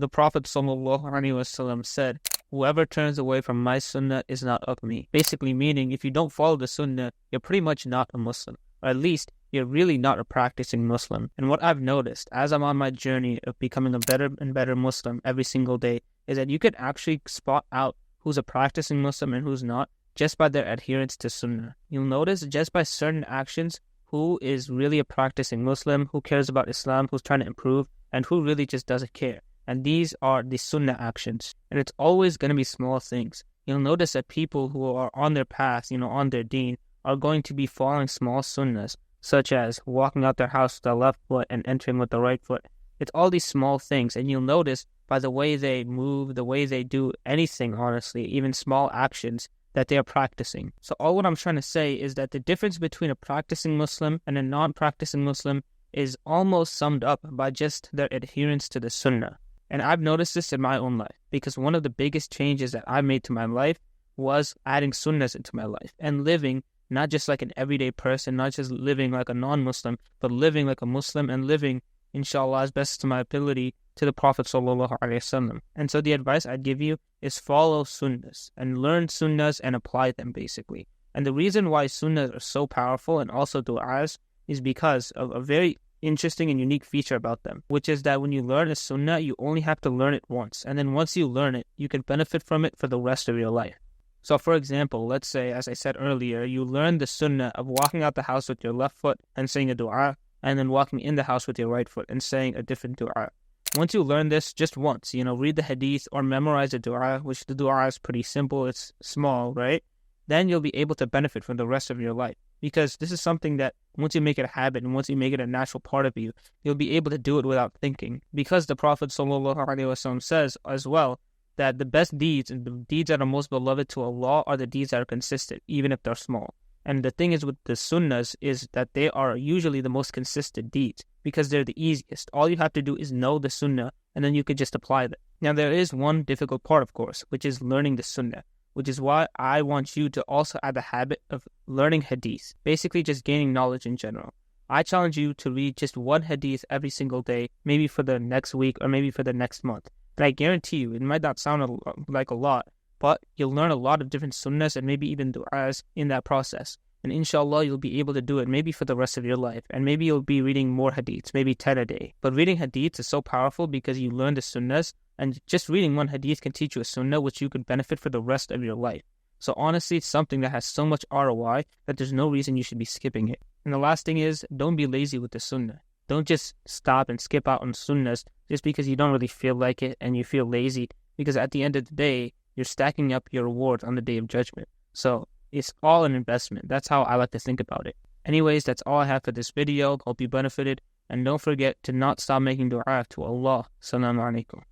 The Prophet ﷺ said, whoever turns away from my sunnah is not of me. Basically meaning, if you don't follow the sunnah, you're pretty much not a Muslim. Or at least, you're really not a practicing Muslim. And what I've noticed as I'm on my journey of becoming a better and better Muslim every single day is that you can actually spot out who's a practicing Muslim and who's not just by their adherence to sunnah. You'll notice just by certain actions who is really a practicing Muslim, who cares about Islam, who's trying to improve, and who really just doesn't care. And these are the sunnah actions. And it's always going to be small things. You'll notice that people who are on their path, on their deen, are going to be following small sunnahs, such as walking out their house with the left foot and entering with the right foot. It's all these small things. And you'll notice by the way they move, the way they do anything, honestly, even small actions, that they are practicing. So all what I'm trying to say is that the difference between a practicing Muslim and a non-practicing Muslim is almost summed up by just their adherence to the sunnah. And I've noticed this in my own life, because one of the biggest changes that I made to my life was adding sunnahs into my life and living not just like an everyday person, not just living like a non-Muslim, but living like a Muslim and living, inshallah, as best to my ability to the Prophet ﷺ. And so the advice I'd give you is follow sunnahs and learn sunnahs and apply them basically. And the reason why sunnahs are so powerful and also du'as is because of a very interesting and unique feature about them, which is that when you learn a sunnah, you only have to learn it once. And then once you learn it, you can benefit from it for the rest of your life. So for example, let's say, as I said earlier, you learn the sunnah of walking out the house with your left foot and saying a dua, and then walking in the house with your right foot and saying a different dua. Once you learn this just once, read the hadith or memorize the dua, which the dua is pretty simple, it's small, right? Then you'll be able to benefit from the rest of your life. Because this is something that once you make it a habit and once you make it a natural part of you, you'll be able to do it without thinking. Because the Prophet ﷺ says as well that the best deeds and the deeds that are most beloved to Allah are the deeds that are consistent, even if they're small. And the thing is with the sunnahs is that they are usually the most consistent deeds because they're the easiest. All you have to do is know the sunnah and then you can just apply them. Now there is one difficult part, of course, which is learning the sunnah, which is why I want you to also add the habit of learning hadith, basically just gaining knowledge in general. I challenge you to read just one hadith every single day, maybe for the next week or maybe for the next month. And I guarantee you, it might not sound like a lot, but you'll learn a lot of different sunnahs and maybe even du'as in that process. And inshallah, you'll be able to do it maybe for the rest of your life. And maybe you'll be reading more hadiths, maybe 10 a day. But reading hadiths is so powerful because you learn the sunnahs. And just reading one hadith can teach you a sunnah which you could benefit for the rest of your life. So honestly, it's something that has so much ROI that there's no reason you should be skipping it. And the last thing is, don't be lazy with the sunnah. Don't just stop and skip out on sunnahs just because you don't really feel like it and you feel lazy. Because at the end of the day, you're stacking up your rewards on the Day of Judgment. So it's all an investment. That's how I like to think about it. Anyways, that's all I have for this video. Hope you benefited. And don't forget to not stop making dua to Allah. Assalamu alaikum.